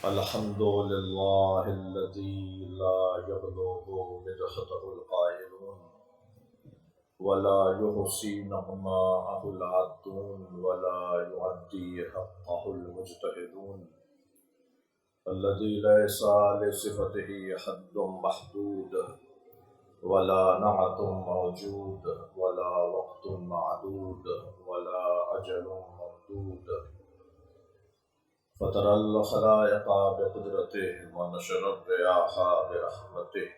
الحمد لله الذي لا يبلغ مدحته القائلون ولا يحصي نعماءه العادون ولا يؤدي حقه المجتهدون الذي ليس لصفته حد محدود ولا نعت موجود ولا وقت معدود ولا أجل ممدود فطر الخلائق بقدرته ونشر الرياح برحمته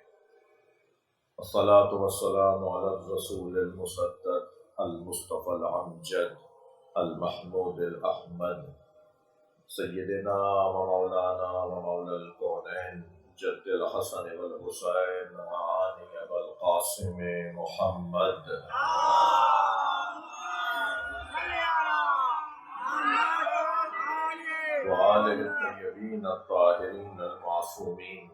والصلاة والسلام على الرسول المصدق المصطفى الأمجد المحمود الأحمد سيدنا ومولانا ومولى الكونين جد الحسن والحسين معاني أبا القاسم محمد وآله الطيبين الطاهرين المعصومين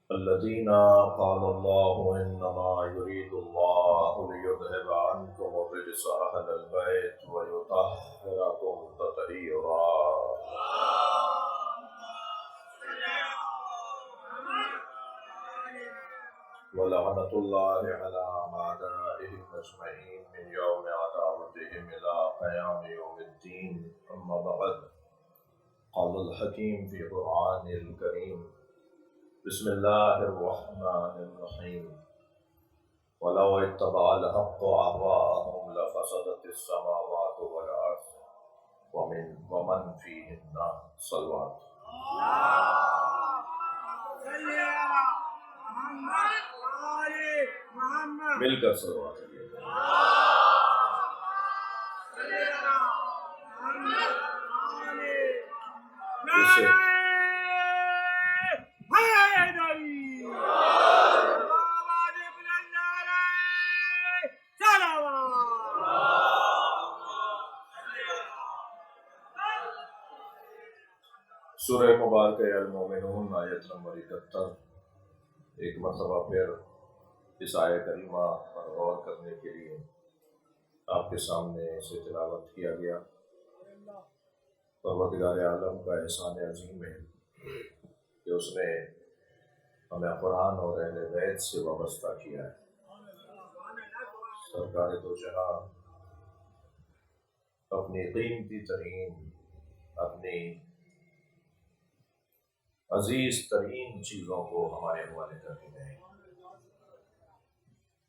الذين قال الله إنما يريد الله ليذهب عنكم الرجس أهل البيت ويطهركم تطهيرا ولعنة الله على أعدائهم أجمعين من يوم عداوتهم إلى قيام يوم الدين أما بعد قال الحكيم في القرآن الكريم بسم الله الرحمن الرحيم ولو اتبع الحق أهواءهم لفسدت السماوات والأرض ومن فيهن صلوات مل کر صلوات اسے سورہ مبارکہ المومنون آیت نمبر 71 ایک مرتبہ پھر اس آیہ کریمہ پر غور کرنے کے لیے آپ کے سامنے اسے تلاوت کیا گیا۔ پروردگار عالم کا احسان عظیم ہے کہ اس نے ہمیں قرآن اور اہل بیت سے وابستہ کیا ہے۔ سرکار دو جہاں اپنی قیمتی ترین، اپنی عزیز ترین چیزوں کو ہمارے حوالے کر دیتے ہیں۔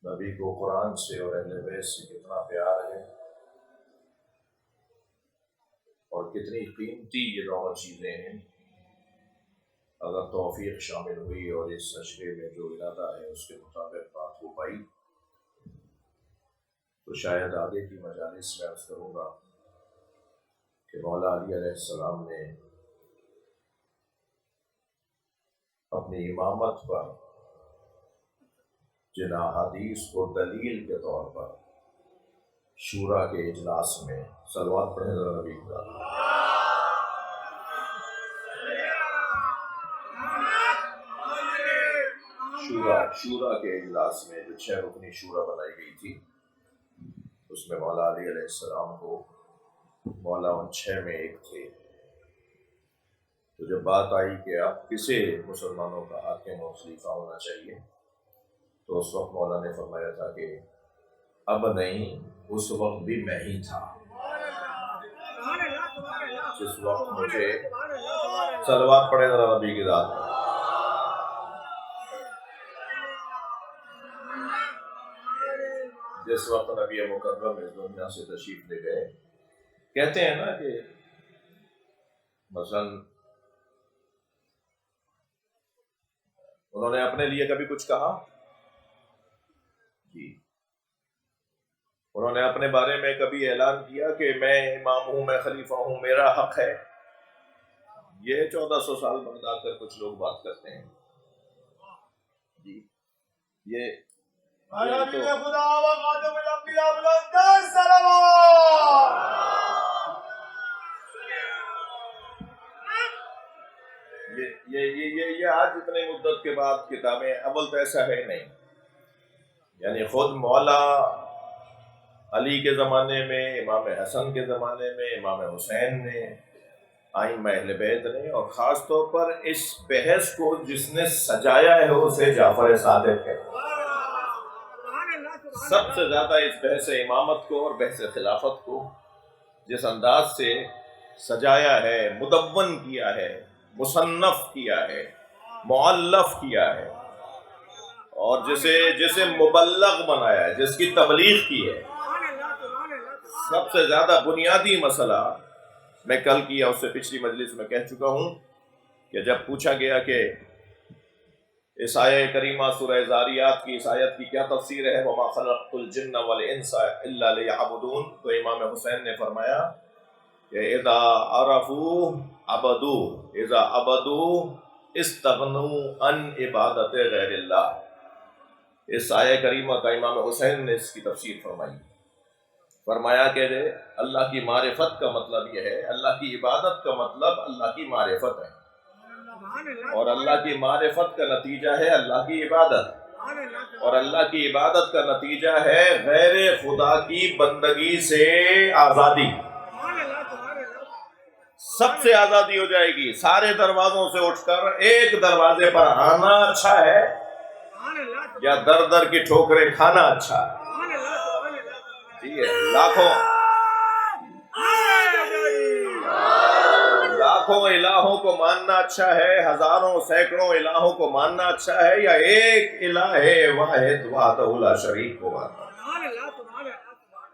نبی کو قرآن سے اور اہل بیت سے کتنا پیار ہے اور کتنی قیمتی یہ دونوں چیزیں ہیں۔ اگر توفیق شامل ہوئی اور اس اشرے میں جو ارادہ ہے اس کے مطابق بات ہو پائی تو شاید آگے کی مجالس میں عرض کروں گا کہ مولا علی علیہ السلام نے اپنی امامت پر جن احادیث کو دلیل کے طور پر شورا کے اجلاس میں صلوات پڑھنے ذرا نبی کا شورا کے اجلاس میں جو 6 رکنی شورا بنائی گئی تھی اس میں مولا علی علیہ السلام کو مولا ان 6 میں ایک تھے۔ تو جب بات آئی کہ اب کسے مسلمانوں کا حاکم اور خلیفہ ہونا چاہیے تو اس وقت مولا نے فرمایا تھا کہ اب نہیں، اس وقت بھی میں ہی تھا جس وقت مجھے صلوات پڑھے ذرا نبی کی ذات پر۔ جس وقت نبی مکرم اس دنیا سے تشریف لے گئے، کہتے ہیں نا کہ مثلا انہوں نے اپنے لیے کبھی کچھ کہا جی، انہوں نے اپنے بارے میں کبھی اعلان کیا کہ میں امام ہوں، میں خلیفہ ہوں، میرا حق ہے؟ یہ 1400 سال بعد آ کر کچھ لوگ بات کرتے ہیں جی۔ یہ آج اتنے مدت کے بعد کتابیں، اول تو ایسا ہے نہیں، یعنی خود مولا علی کے زمانے میں، امام حسن کے زمانے میں، امام حسین نے آئمہ اہل بیت نے، اور خاص طور پر اس بحث کو جس نے سجایا ہے اسے جعفر صادق ہے۔ سب سے زیادہ اس بحث امامت کو اور بحث خلافت کو جس انداز سے سجایا ہے، مدون کیا ہے، مصنف کیا ہے، مؤلف کیا ہے، اور جسے مبلغ بنایا ہے، جس کی تبلیغ کی ہے۔ سب سے زیادہ بنیادی مسئلہ میں کل کی یا اس سے پچھلی مجلس میں کہہ چکا ہوں کہ جب پوچھا گیا کہ اس آیہ کریمہ سورہ زاریات کی اس آیت کی کیا تفسیر ہے، وَمَا خَلَقْتُ الْجِنَّ وَالْإِنسَ إِلَّا لِيَعْبُدُونَ، تو امام حسین نے فرمایا کہ اذا عرفوا عبدوا اذا عبدوا استغنوا عن عبادت غیر اللہ۔ اس آیہ کریمہ کا امام حسین نے اس کی تفسیر فرمایا کہ اللہ کی معرفت کا مطلب یہ ہے، اللہ کی عبادت کا مطلب اللہ کی معرفت ہے، اور اللہ کی معرفت کا نتیجہ ہے اللہ کی عبادت، اور اللہ کی عبادت کا نتیجہ ہے غیر خدا کی بندگی سے آزادی۔ سب سے آزادی ہو جائے گی، سارے دروازوں سے اٹھ کر ایک دروازے پر آنا اچھا ہے یا در در کی ٹھوکریں کھانا اچھا ہے؟ ٹھیک ہے، لاکھوں الہوں کو ماننا اچھا ہے، ہزاروں سینکڑوں الہوں کو ماننا اچھا ہے، یا ایک الہ واحد وحدہ لا شریک کو ماننا؟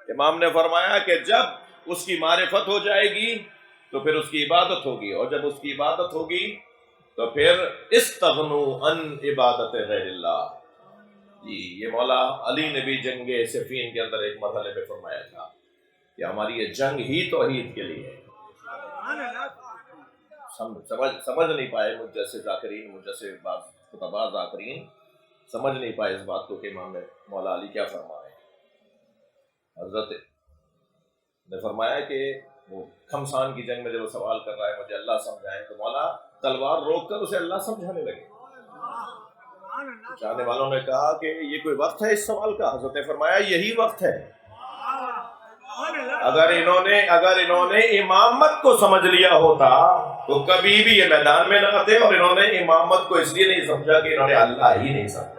امام نے فرمایا کہ جب اس کی معرفت ہو جائے گی تو پھر اس کی عبادت ہوگی، اور جب اس کی عبادت ہوگی تو پھر استغنوا عن عبادت غیر اللہ۔ جی، یہ مولا علی نے بھی جنگ صفین کے اندر ایک مرحلے پہ فرمایا تھا کہ ہماری یہ جنگ ہی توحید کے لیے ہے۔ سمجھ نہیں پائے مجھ جیسے ذاکرین، مجھ جیسے بعض خطباء ذاکرین سمجھ نہیں پائے اس بات کو کہ امام مولا علی کیا فرما رہے ہیں۔ حضرت نے فرمایا کہ وہ کھمسان کی جنگ میں جب وہ سوال کر رہا ہے مجھے اللہ سمجھائیں، تو مولا تلوار روک کر اسے اللہ سمجھانے لگے۔ چاہنے والوں نے کہا کہ یہ کوئی وقت ہے اس سوال کا؟ حضرت نے فرمایا یہی وقت ہے۔ اگر انہوں نے امامت کو سمجھ لیا ہوتا تو کبھی بھی یہ میدان میں نہ آتے، اور انہوں نے امامت کو اس لیے نہیں سمجھا کہ انہوں نے اللہ ہی نہیں سمجھا۔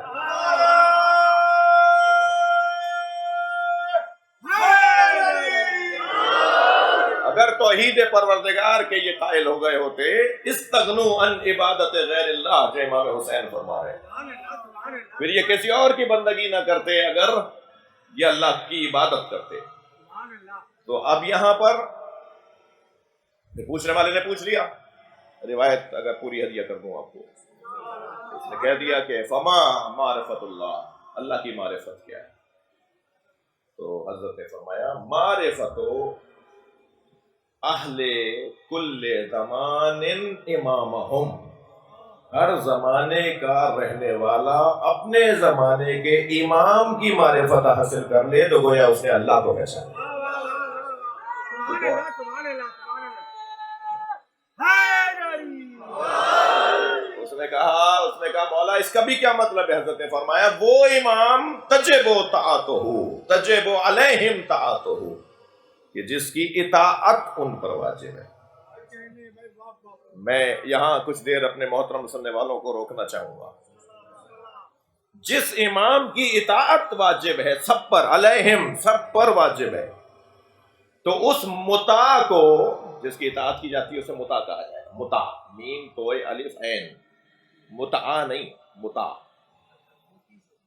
اگر توحید پروردگار کے یہ قائل ہو گئے ہوتے، استغنوا عن عبادت غیر اللہ، جو امام حسین فرما رہے ہیں، پھر یہ کسی اور کی بندگی نہ کرتے اگر یہ اللہ کی عبادت کرتے۔ تو اب یہاں پر پوچھنے والے نے پوچھ لیا، روایت اگر پوری ہدیہ کر دوں آپ کو، اس نے کہہ دیا کہ فما معرفت اللہ، اللہ کی معرفت کیا ہے؟ تو حضرت نے فرمایا معرفت اہل کل زمان امامہم، ہر زمانے کا رہنے والا اپنے زمانے کے امام کی معرفت حاصل کر لے تو گویا اس نے اللہ کو پہچانا۔ اس نے کہا مولا اس کا بھی کیا مطلب ہے؟ حضرت نے فرمایا وہ امام تجب علیہم طاعتہ، کہ جس کی اطاعت ان پر واجب ہے۔ میں یہاں کچھ دیر اپنے محترم سننے والوں کو روکنا چاہوں گا۔ جس امام کی اطاعت واجب ہے سب پر، علیہم سب پر واجب ہے، تو اس مطاع کو، جس کی اطاعت کی جاتی ہے اسے مطاع کہا جائے گا۔ مطاع، میم توئے الف عین، مطاع نہیں، مطاع۔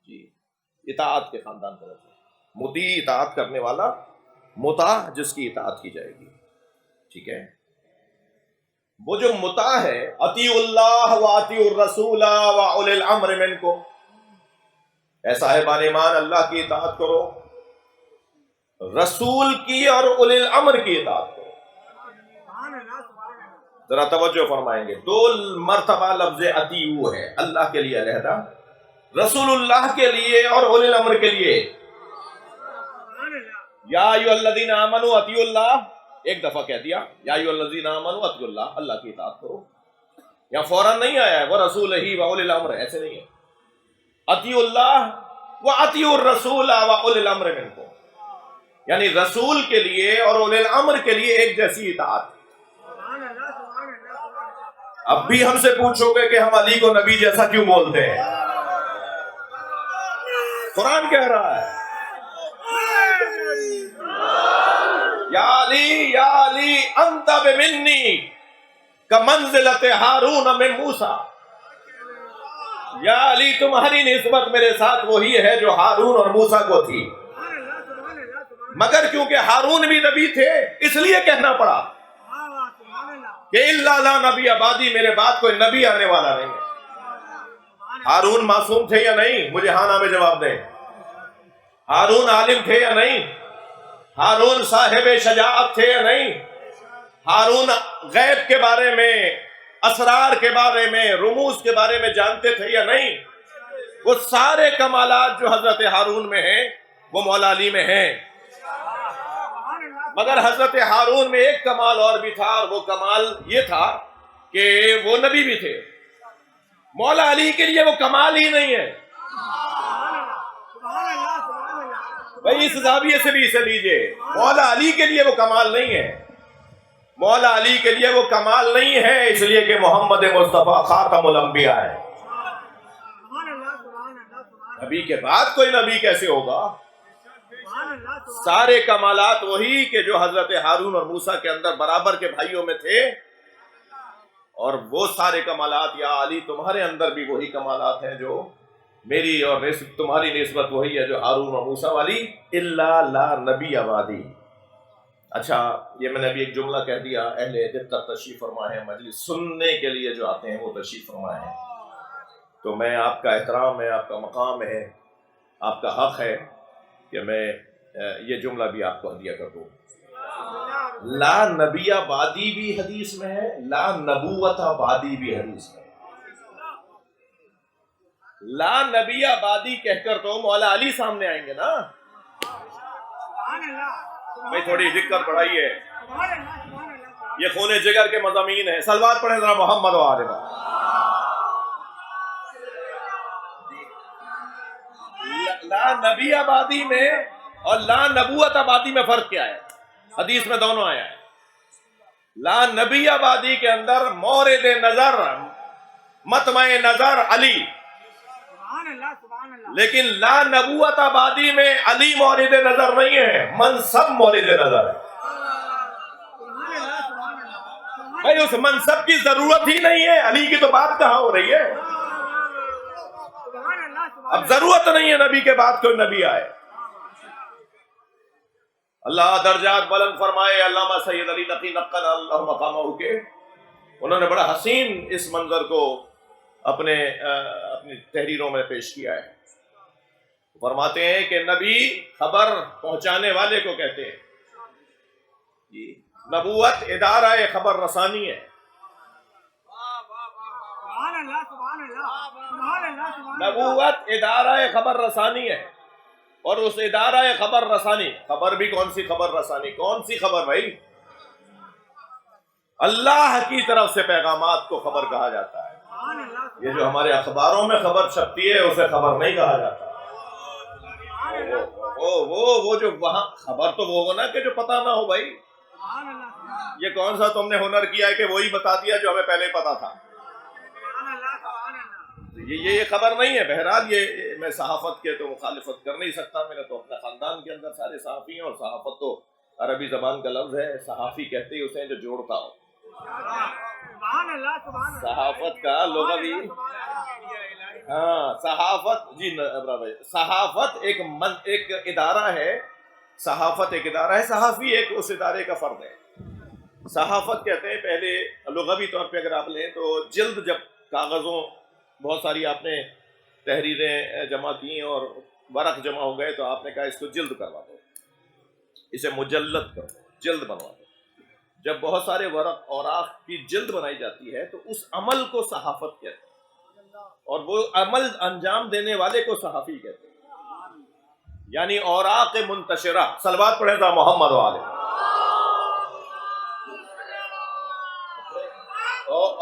جی، اطاعت کے خاندان کا لفظ، مطیع اطاعت کرنے والا، مطاع جس کی اطاعت کی جائے گی۔ ٹھیک ہے، وہ جو مطاع ہے، اطیعوا اللہ و اطیعوا الرسول و اولی الامر منکم، اے صاحبان ایمان اللہ کی اطاعت کرو، رسول کی اور اولی الامر کی اطاعت کرو۔ ذرا توجہ فرمائیں گے، دو مرتبہ لفظ اطیعوا ہے، اللہ کے لیے علیحدہ، رسول اللہ کے لیے اور اولی الامر کے لیے۔ یا ایھا الذین آمنوا اطیعوا اللہ، ایک دفعہ کہہ دیا یا ایھا الذین آمنوا اطیعوا اللہ، اللہ کی اطاعت کرو، یا فوراً نہیں آیا ہے وہ رسول ہی و اولی الامر، ایسے نہیں ہے۔ اطیعوا اللہ و اطیعوا الرسول و اولی الامر منکم، یعنی رسول کے لیے اور اولی الامر کے لیے ایک جیسی اطاعت۔ اب بھی ہم سے پوچھو گے کہ ہم علی کو نبی جیسا کیوں بولتے ہیں؟ قرآن کہہ رہا ہے یا علی انت بمنی کمنزلت ہارون من موسیٰ، یا علی تمہاری نسبت میرے ساتھ وہی ہے جو ہارون اور موسیٰ کو تھی، مگر کیونکہ ہارون بھی نبی تھے اس لیے کہنا پڑا کہ الا لا نبی آبادی، میرے بعد کوئی نبی آنے والا نہیں ہے۔ ہارون معصوم تھے یا نہیں؟ مجھے ہاں نہ میں جواب دیں۔ ہارون عالم تھے یا نہیں؟ ہارون صاحب شجاعت تھے یا نہیں؟ ہارون غیب کے بارے میں، اسرار کے بارے میں، رموز کے بارے میں جانتے تھے یا نہیں؟ وہ سارے کمالات جو حضرت ہارون میں ہیں وہ مولا علی میں ہیں، مگر حضرت ہارون میں ایک کمال اور بھی تھا، اور وہ کمال یہ تھا کہ وہ نبی بھی تھے۔ مولا علی کے لیے وہ کمال ہی نہیں ہے۔ بھائی اس زاویے سے بھی اسے لیجئے، مولا علی کے لیے وہ کمال نہیں ہے۔ مولا علی کے لیے وہ کمال نہیں ہے اس لیے کہ محمد مصطفیٰ خاتم الانبیاء ہے۔ نبی کے بعد کوئی نبی کیسے ہوگا؟ سارے کمالات وہی کہ جو حضرت ہارون اور موسیٰ کے اندر برابر کے بھائیوں میں تھے، اور وہ سارے کمالات یا علی تمہارے اندر بھی وہی کمالات ہیں جو میری اور تمہاری نسبت وہی ہے جو ہارون اور موسیٰ والی، الا لا نبی آبادی۔ اچھا، یہ میں نے ابھی ایک جملہ کہہ دیا، اہل دقت تشریف فرما ہے، مجلس سننے کے لیے جو آتے ہیں وہ تشریف فرما ہے، تو میں آپ کا احترام ہے، آپ کا مقام ہے، آپ کا حق ہے کہ میں یہ جملہ بھی آپ کو ہدیہ کر دوں۔ لا نبی آبادی بھی حدیث میں ہے، لا نبوت آبادی بھی حدیث میں ہے۔ لا نبی آبادی کہہ کر تو مولا علی سامنے آئیں گے نا۔ بھائی تھوڑی دقت بڑھائیے، یہ خون جگر کے مضامین ہیں۔ صلوات پڑھیں ذرا محمد و آل محمد۔ لا نبی آبادی میں اور لا نبوت آبادی میں فرق کیا ہے؟ حدیث میں دونوں آیا ہے۔ لا نبی آبادی کے اندر مورد نظر، مطمع نظر علی، لیکن لا نبوت آبادی میں علی مورد نظر نہیں ہے، منصب مورد نظر ہے۔ بھائی اس منصب کی ضرورت ہی نہیں ہے، علی کی تو بات کہاں ہو رہی ہے؟ اب ضرورت نہیں ہے نبی کے بعد کوئی نبی آئے۔ اللہ درجات بلند فرمائے، علامہ سید علی نقی نقل اللہ مقامہ کے، انہوں نے بڑا حسین اس منظر کو اپنی تحریروں میں پیش کیا ہے۔ فرماتے ہیں کہ نبی خبر پہنچانے والے کو کہتے ہیں، نبوت ادارہ خبر رسانی ہے۔ نبوت ادارہ خبر رسانی ہے، اور اس ادارہ خبر رسانی، خبر بھی کون سی خبر رسانی؟ کون سی خبر بھائی؟ اللہ کی طرف سے پیغامات کو خبر کہا جاتا ہے۔ یہ جو ہمارے اخباروں میں خبر چھپتی ہے اسے خبر نہیں کہا جاتا۔ وہ جو وہاں خبر تو وہ ہونا کہ جو پتا نہ ہو۔ بھائی یہ کون سا تم نے ہنر کیا ہے کہ وہی بتا دیا جو ہمیں پہلے پتا تھا؟ یہ خبر نہیں ہے۔ بہرحال یہ میں صحافت کے تو مخالفت کر نہیں سکتا، میرا تو اپنے خاندان کے اندر سارے صحافی ہیں، اور صحافت تو عربی زبان کا لفظ ہے، صحافی کہتے ہی اسے جو جوڑتا ہو۔ صحافت کا لغوی، ہاں صحافت، جی صحافت ایک ادارہ ہے، صحافت ایک ادارہ ہے، صحافی ایک اس ادارے کا فرد ہے۔ صحافت کہتے ہیں پہلے لغوی طور پہ اگر آپ لیں تو جلد، جب کاغذوں بہت ساری آپ نے تحریریں جمع کی اور ورق جمع ہو گئے تو آپ نے کہا اس کو جلد کروا دو، اسے مجلد کرو، جلد بنوا دو۔ جب بہت سارے ورق اوراق کی جلد بنائی جاتی ہے تو اس عمل کو صحافت کہتے ہیں، اور وہ عمل انجام دینے والے کو صحافی کہتے ہیں، یعنی اوراق منتشرہ۔ صلوات پڑھیں ذرا محمد و آل محمد۔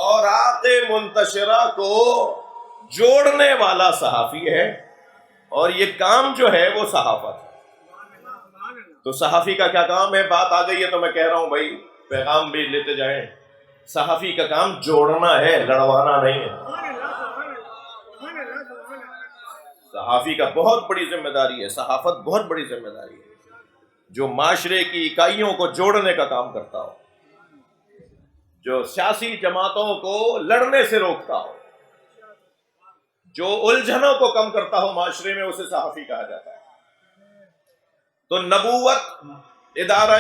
اوراق منتشرہ کو جوڑنے والا صحافی ہے، اور یہ کام جو ہے وہ صحافت ہے۔ تو صحافی کا کیا کام ہے؟ بات آ گئی ہے تو میں کہہ رہا ہوں بھائی پیغام بھی لیتے جائیں، صحافی کا کام جوڑنا ہے، لڑوانا نہیں ہے۔ صحافی کا بہت بڑی ذمہ داری ہے، صحافت بہت بڑی ذمہ داری ہے، جو معاشرے کی اکائیوں کو جوڑنے کا کام کرتا ہو، جو سیاسی جماعتوں کو لڑنے سے روکتا ہو، جو الجھنوں کو کم کرتا ہو معاشرے میں، اسے صحافی کہا جاتا ہے۔ تو نبوت ادارہ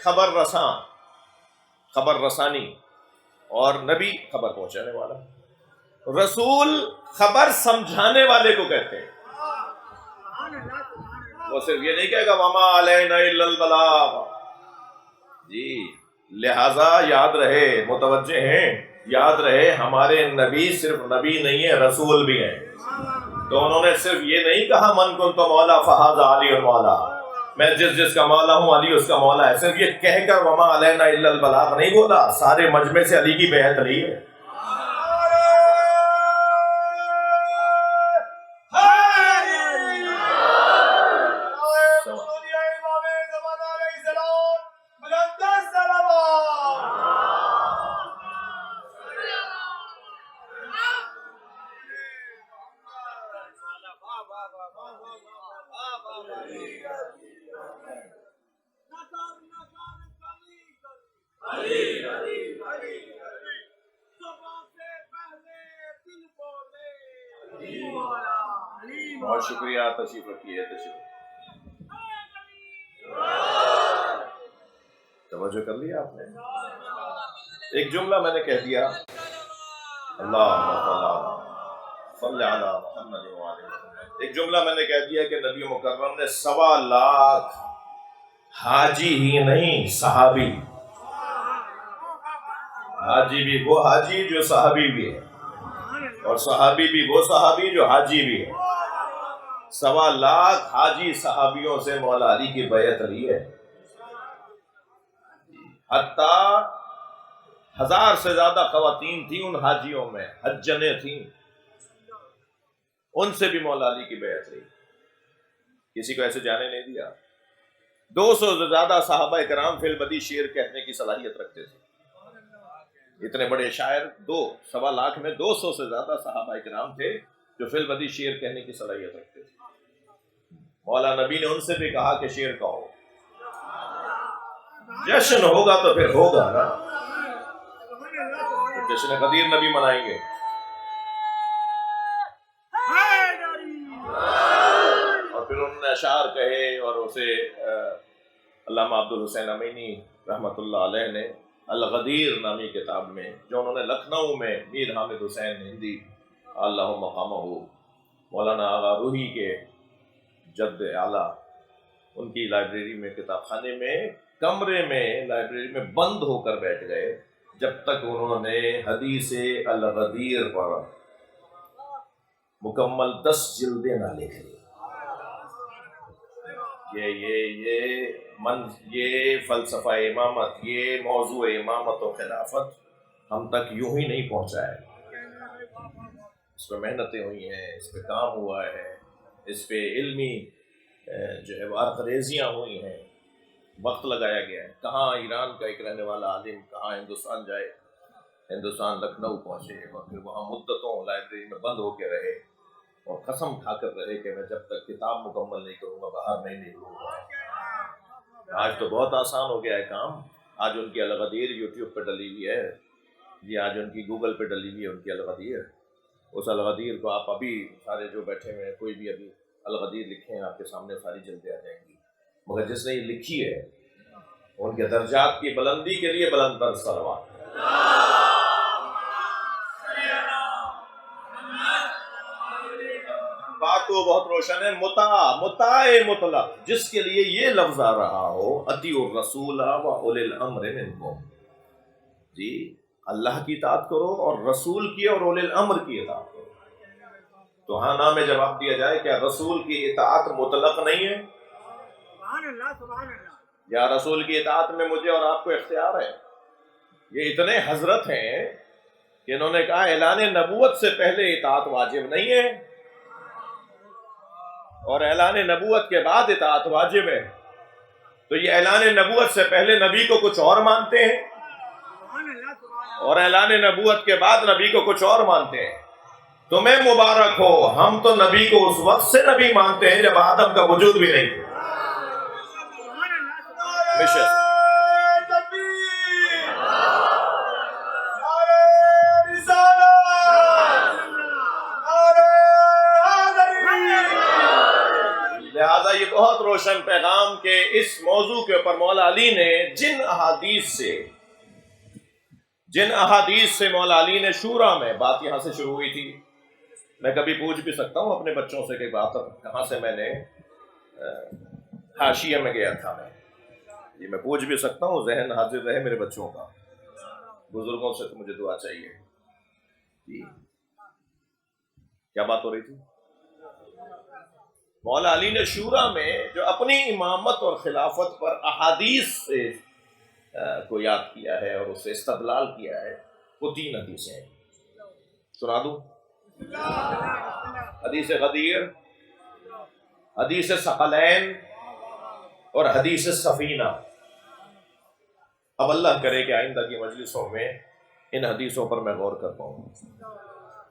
خبر رساں، خبر رسانی، اور نبی خبر پہنچانے والا، رسول خبر سمجھانے والے کو کہتے ہیں۔ وہ صرف یہ نہیں کہے گا وما علینا الا البلاغ، جی لہذا یاد رہے، متوجہ ہیں، یاد رہے ہمارے نبی صرف نبی نہیں ہے، رسول بھی ہیں۔ تو انہوں نے صرف یہ نہیں کہا من کنت مولا فہذا علی مولا، میں جس کا مولا ہوں علی اس کا مولا ہے، صرف یہ کہہ کر وما علینا الا البلاغ نہیں بولا، سارے مجمع سے علی کی بیعت لی ہے۔ بہت شکریہ، تشریف رکھیے، تشریف توجہ کر لیا آپ نے۔ ایک جملہ میں نے کہہ دیا، اللہ صلی علی محمد وعلی محمد، ایک جملہ میں نے کہہ دیا کہ نبی مکرم نے 1.25 لاکھ حاجی ہی نہیں صحابی، حاجی بھی وہ حاجی جو صحابی بھی ہے، اور صحابی بھی وہ صحابی جو حاجی بھی ہے، 1.25 لاکھ حاجی صحابیوں سے مولا علی کی بیعت لی ہے، حتیٰ 1000 سے زیادہ خواتین تھیں ان حاجیوں میں، حجنیں تھیں، ان سے بھی مولا علی کی بیعت لی، کسی کو ایسے جانے نہیں دیا۔ 200 سے زیادہ صحابہ کرام فی البدی شعر کہنے کی صلاحیت رکھتے تھے، اتنے بڑے شاعر، 2.25 لاکھ میں 200 سے زیادہ صحابہ کرام تھے جو فی البدی شعر کہنے کی صلاحیت رکھتے تھے۔ مولا نبی نے ان سے بھی کہا کہ شعر کہو، جشن ہوگا تو پھر ہوگا نا، جشن غدیر نبی منائیں گے، اور پھر انہوں نے اشعار کہے، اور اسے علامہ عبدالحسین امینی رحمۃ اللہ علیہ نے الغدیر نامی کتاب میں، جو انہوں نے لکھنؤ میں میر حامد حسین ہندی اللہ مقامہ، مولانا آغا روحی کے جد اعلیٰ، ان کی لائبریری میں، کتاب خانے میں، کمرے میں، لائبریری میں بند ہو کر بیٹھ گئے جب تک انہوں نے حدیث الغدیر پر مکمل 10 جلدیں نہ لکھ لی۔ یہ فلسفہ امامت، یہ موضوع امامت و خلافت ہم تک یوں ہی نہیں پہنچا ہے، اس پہ محنتیں ہوئی ہیں، اس پہ کام ہوا ہے، اس پہ علمی جو ہے ورقریزیاں ہوئی ہیں، وقت لگایا گیا ہے۔ کہاں ایران کا ایک رہنے والا عالم کہاں ہندوستان جائے، ہندوستان لکھنؤ پہنچے، اور پھر وہاں مدتوں لائبریری میں بند ہو کے رہے، اور قسم کھا کر رہے کہ میں جب تک کتاب مکمل نہیں کروں گا باہر نہیں نکلوں گا۔ آج تو بہت آسان ہو گیا ہے کام، آج ان کی الغدیر یوٹیوب پہ ڈلی ہوئی ہے، جی آج ان کی گوگل پہ ڈلی ہوئی ہے ان کی الغدیر، اس الغدیر کو آپ ابھی سارے جو بیٹھے ہوئے ہیں، کوئی بھی ابھی الغدیر لکھیں، آپ کے سامنے ساری جلدیں آ جائیں گی، مگر جس نے یہ لکھی ہے ان کے درجات کی بلندی کے لیے بلند تر صلوات۔ بات تو بہت روشن ہے، مطاع مطلق، جس کے لیے یہ لفظ آ رہا ہو اطیعوا الرسول و اولی الامر منکم، جی اللہ کی اطاعت کرو اور رسول کی اور اولی الامر کی اطاعت کرو۔ تو ہاں نہ میں جواب دیا جائے کیا رسول کی اطاعت مطلق نہیں ہے؟ یا رسول کی اطاعت میں مجھے اور آپ کو اختیار ہے؟ یہ اتنے حضرت ہیں کہ انہوں نے کہا اعلان نبوت سے پہلے اطاعت واجب نہیں ہے، اور اعلان نبوت کے بعد اطاعت واجب ہے۔ تو یہ اعلان نبوت سے پہلے نبی کو کچھ اور مانتے ہیں، اور اعلان نبوت کے بعد نبی کو کچھ اور مانتے ہیں. تمہیں مبارک ہو، ہم تو نبی کو اس وقت سے نبی مانتے ہیں جب آدم کا وجود بھی نہیں تھا. لہذا یہ بہت روشن پیغام کہ اس موضوع کے اوپر مولا علی نے جن احادیث سے مولا علی نے شورا میں، بات یہاں سے شروع ہوئی تھی. میں کبھی پوچھ بھی سکتا ہوں اپنے بچوں سے کہ بات کہاں سے میں نے حاشیہ میں گیا تھا. یہ میں پوچھ بھی سکتا ہوں، ذہن حاضر رہے میرے بچوں کا. بزرگوں سے تو مجھے دعا چاہیے. جی کیا بات ہو رہی تھی؟ مولا علی نے شورا میں جو اپنی امامت اور خلافت پر احادیث سے کو یاد کیا ہے اور اس سے استدلال کیا ہے، وہ 3 حدیثیں ہیں. سنا دوں؟ حدیث غدیر، حدیث ثقلین اور حدیث سفینہ. اب اللہ کرے کہ آئندہ کی مجلسوں میں ان حدیثوں پر میں غور کر پاؤں،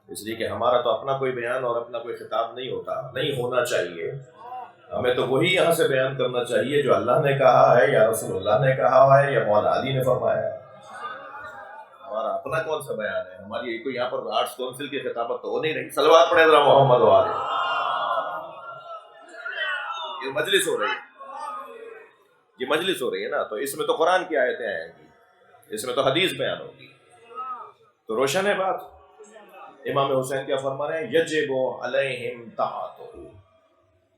اس لیے کہ ہمارا تو اپنا کوئی بیان اور اپنا کوئی خطاب نہیں ہوتا، نہیں ہونا چاہیے. ہمیں تو وہی یہاں سے بیان کرنا چاہیے جو اللہ نے کہا ہے یا رسول اللہ نے کہا ہے یا مولا علی نے فرمایا ہے. ہمارا اپنا کون سا بیان ہے؟ ہماری کوئی یہاں پر آرٹس کونسل کی خطابت تو ہو نہیں رہی. صلوات پڑھیں ذرا محمد و آلہ. یہ مجلس ہو رہی ہے، یہ مجلس ہو رہی ہے نا، تو اس میں تو قرآن کی آیتیں آئیں گی، اس میں تو حدیث بیان ہوگی. تو روشن ہے بات. امام حسین کیا فرما رہے ہیں؟ یجب علیہم طاعتہ.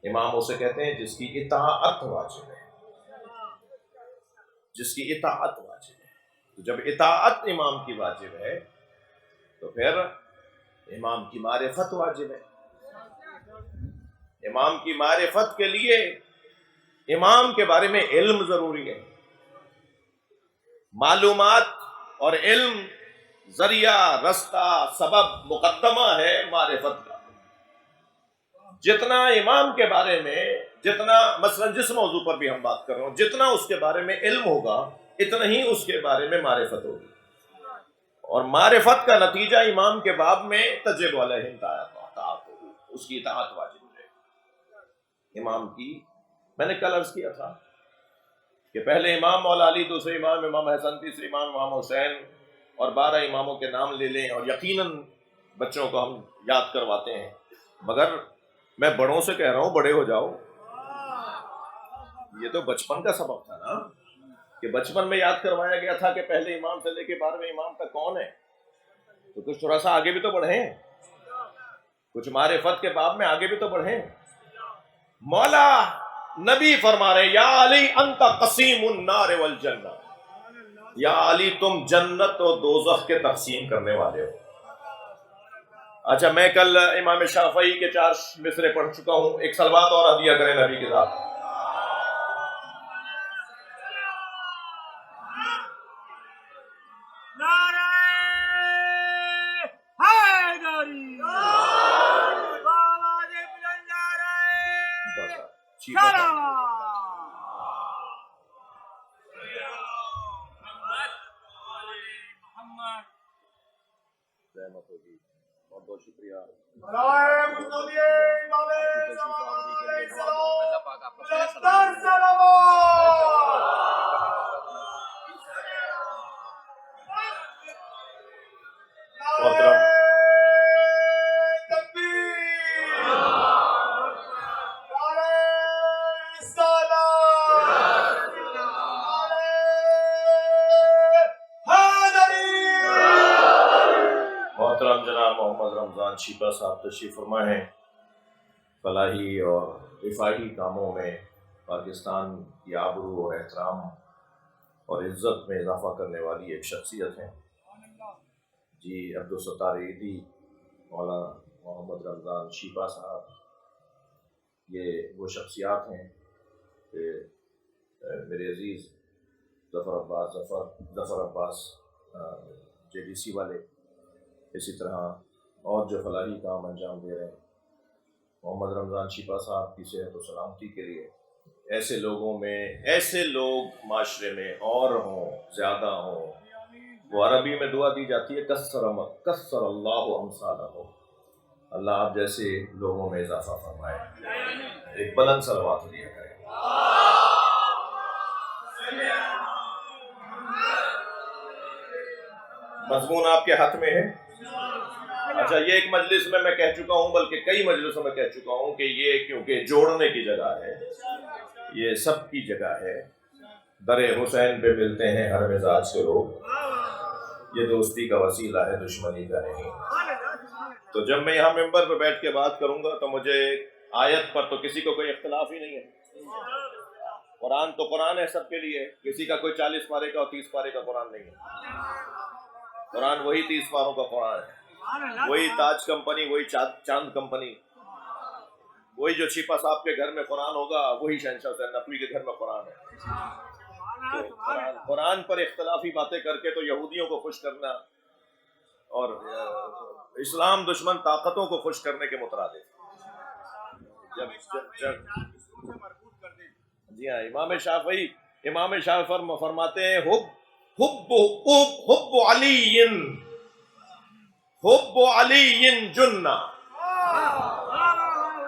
امام اسے کہتے ہیں جس کی اطاعت واجب ہے، جس کی اطاعت واجب ہے. تو جب اطاعت امام کی واجب ہے تو پھر امام کی معرفت واجب ہے. امام کی معرفت کے لیے امام کے بارے میں علم ضروری ہے. معلومات اور علم ذریعہ، رستہ، سبب، مقدمہ ہے معرفت کا. جتنا امام کے بارے میں، جتنا مثلا جس موضوع پر بھی ہم بات کر رہے ہوں، جتنا اس کے بارے میں علم ہوگا اتنا ہی اس کے بارے میں معرفت ہوگی. اور معرفت کا نتیجہ امام کے باب میں تجب علیہم طاعتہ، اس کی اطاعت واجب ہے امام کی. میں نے کل عرض کیا تھا کہ پہلے امام مولا علی، دوسرے امام امام حسن، تیسرے امام امام حسین، اور 12 اماموں کے نام لے لیں اور یقیناً بچوں کو ہم یاد کرواتے ہیں. مگر میں بڑوں سے کہہ رہا ہوں بڑے ہو جاؤ. یہ تو بچپن کا سبب تھا نا، کہ بچپن میں یاد کروایا گیا تھا کہ پہلے امام سے لے کے 12ویں امام تک کون ہے. تو کچھ تھوڑا سا آگے بھی تو بڑھیں، کچھ معرفت کے باب میں آگے بھی تو بڑھیں. مولا نبی فرما رہے یا علی انت قسیم النار والجنہ، یا علی تم جنت و دوزخ کے تقسیم کرنے والے ہو. اچھا میں کل امام شافعی کے 4 مصرے پڑھ چکا ہوں. ایک صلوات اور ہدیہ کریں نبی کے ساتھ. بہت بہت شکریہ. محترم جناب محمد رمضان شیپا صاحب تشریف فرما ہیں. فلاحی اور رفاہی کاموں میں پاکستان کی آبرو اور احترام اور عزت میں اضافہ کرنے والی ایک شخصیت ہیں. جی عبدالستار عیدی، مولانا محمد رمضان شیپا صاحب، یہ وہ شخصیات ہیں کہ میرے عزیز ظفر عباس جے ڈی سی والے، اسی طرح اور جو فلاحی کام انجام دے رہے ہیں، محمد رمضان شیپا صاحب کی صحت و سلامتی کے لیے ایسے لوگوں میں، ایسے لوگ معاشرے میں اور ہوں، زیادہ ہوں، وہ عربی میں دعا دی جاتی ہے کثر اللہ امثالہ، اللہ آپ جیسے لوگوں میں اضافہ فرمائے۔ ایک بلند صلوات دیا کریں۔ مضمون آپ کے ہاتھ میں ہے۔ اچھا، یہ ایک مجلس میں کہہ چکا ہوں، بلکہ کئی مجلسوں میں کہہ چکا ہوں کہ یہ کیونکہ جوڑنے کی جگہ ہے، یہ سب کی جگہ ہے۔ در حسین پہ ملتے ہیں ہر مزاج کے لوگ، یہ دوستی کا وسیلہ ہے، دشمنی کا نہیں۔ تو جب میں یہاں ممبر پہ بیٹھ کے بات کروں گا تو مجھے آیت پر تو کسی کو کوئی اختلاف ہی نہیں ہے۔ قرآن تو قرآن ہے سب کے لیے، کسی کا کوئی 40 پارے کا اور 30 پارے کا قرآن نہیں ہے۔ قرآن وہی 30 پاروں کا قرآن ہے، وہی تاج کمپنی، وہی چاند کمپنی، وہی جو چھپا صاحب کے گھر میں قرآن ہوگا وہی شہنشاہ حسین نقوی کے گھر میں قرآن ہے۔ تو قرآن پر اختلافی باتیں کر کے تو یہودیوں کو خوش کرنا اور اسلام دشمن طاقتوں کو خوش کرنے کے مترادف۔ جی ہاں، امام شافعی فرماتے ہیں حب علی جنہ،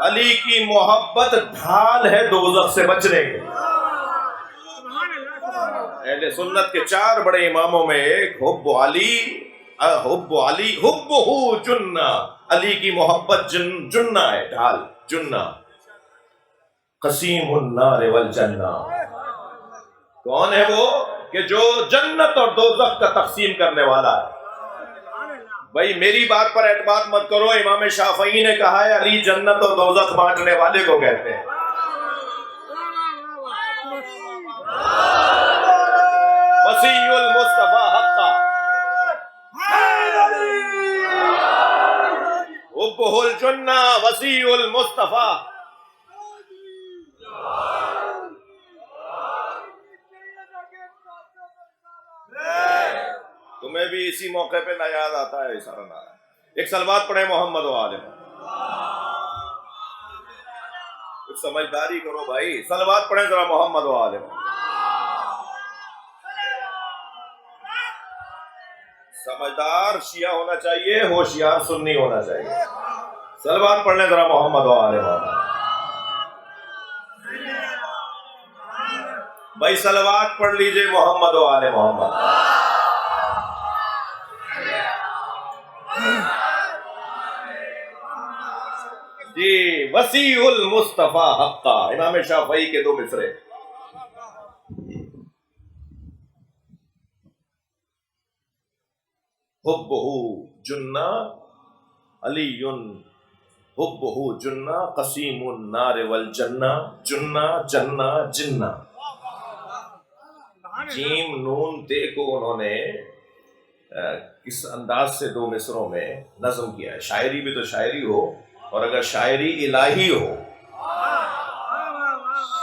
علی کی محبت ڈھال ہے دوزخ سے بچنے کے۔ اہل سنت کے 4 بڑے اماموں میں ایک حب جنہ، علی کی محبت جنہ ہے، ڈھال، جنہ۔ قسیم النار والجنہ، کون ہے وہ کہ جو جنت اور دوزخ کا تقسیم کرنے والا ہے۔ بھائی میری بات پر اعتماد مت کرو، امام شافعی نے کہا ہے علی جنت اور دوزخ بانٹنے والے کو کہتے ہیں۔ وسیع المصطفیٰ حقا، حبہ الجنہ وسیع المصطفیٰ۔ تمہیں بھی اسی موقع پہ نہ یاد آتا ہے سارا نعرہ۔ ایک صلوات پڑھے محمد و آل محمد۔ کچھ سمجھداری کرو بھائی، صلوات پڑھیں ذرا محمد و آل محمد۔ سمجھدار شیعہ ہونا چاہیے، ہوشیار سنی ہونا چاہیے۔ صلوات پڑھیں ذرا محمد و آل محمد۔ بھائی صلوات پڑھ لیجئے محمد و آل محمد۔ جی، وسیع المصطفیٰ حقا، امام شافعی کے 2 مصرے۔ حبہ جنہ علی، حبہ جنہ قسیم النار والجنہ، جنہ جنہ جنہ۔ جیم نون تے کو انہوں نے کس انداز سے 2 مصروں میں نظم کیا ہے۔ شاعری بھی تو شاعری ہو، اور اگر شاعری الہی ہو،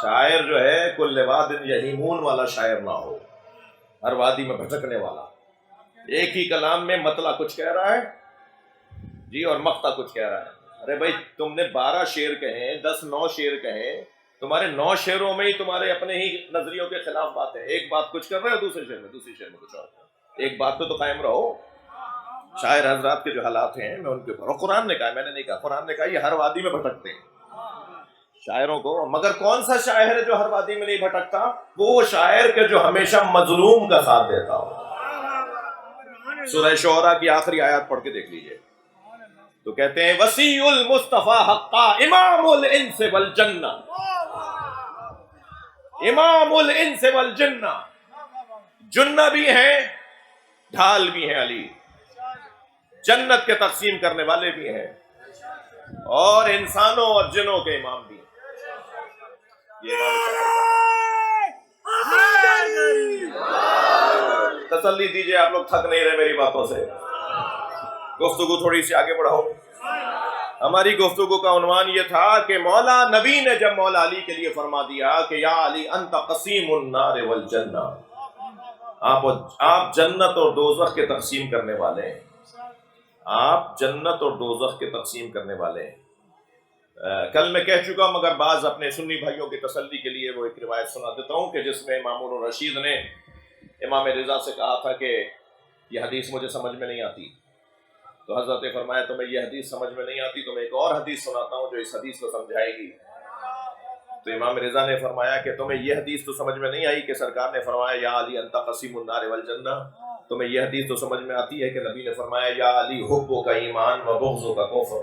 شاعر جو ہے کل واد یہیمون والا شاعر نہ ہو، ہر وادی میں بھٹکنے والا، ایک ہی کلام میں مطلع کچھ کہہ رہا ہے جی اور مقطع کچھ کہہ رہا ہے۔ ارے بھائی تم نے 12 شعر کہیں، 9 شعر کہیں، تمہارے 9 شعروں میں ہی تمہارے اپنے ہی نظریوں کے خلاف بات ہے۔ ایک بات کچھ کر رہے ہو، دوسرے شعر میں کچھ اور، ایک بات پہ تو قائم رہو۔ شاعر حضرات کے جو حالات ہیں میں ان کے اوپر، اور قرآن نے کہا، میں نے نہیں کہا، قرآن نے کہا یہ ہر وادی میں بھٹکتے ہیں شاعروں کو۔ مگر کون سا شاعر ہے جو ہر وادی میں نہیں بھٹکتا؟ وہ شاعر کے جو ہمیشہ مظلوم کا ساتھ دیتا ہو۔ سورہ شعراء کی آخری آیات پڑھ کے دیکھ لیجئے، تو کہتے ہیں وسیع المصطفیٰ حقا امام الانس والجنہ، امام الانس والجنہ، جنہ بھی ہیں ڈھال بھی ہیں علی، جنت کے تقسیم کرنے والے بھی ہیں اور انسانوں اور جنوں کے امام بھی ہیں۔ تسلی دیجئے، آپ لوگ تھک نہیں رہے میری باتوں سے، گفتگو تھوڑی سی آگے بڑھاؤں۔ ہماری گفتگو کا عنوان یہ تھا کہ مولا نبی نے جب مولا علی کے لیے فرما دیا کہ یا علی انت قسیم النار والجنہ، آپ جنت اور دوزخ کے تقسیم کرنے والے ہیں، آپ جنت اور دوزخ کے تقسیم کرنے والے ہیں۔ کل میں کہہ چکا مگر بعض اپنے سنی بھائیوں کی تسلی کے لیے وہ ایک روایت سنا دیتا ہوں کہ جس میں مامون الرشید نے امام رضا سے کہا تھا کہ یہ حدیث مجھے سمجھ میں نہیں آتی. تو حضرت نے فرمایا تمہیں یہ حدیث سمجھ میں نہیں آتی، تمہیں ایک اور حدیث سناتا ہوں جو اس حدیث کو سمجھائے گی. تو امام رضا نے فرمایا کہ تمہیں یہ حدیث تو سمجھ میں نہیں آئی کہ سرکار نے فرمایا یا علی انت قسیم النار والجنہ. تمہیں یہ حدیث تو سمجھ میں آتی ہے کہ نبی نے فرمایا یا علی حبو کا ایمان و بغضو کا کفر.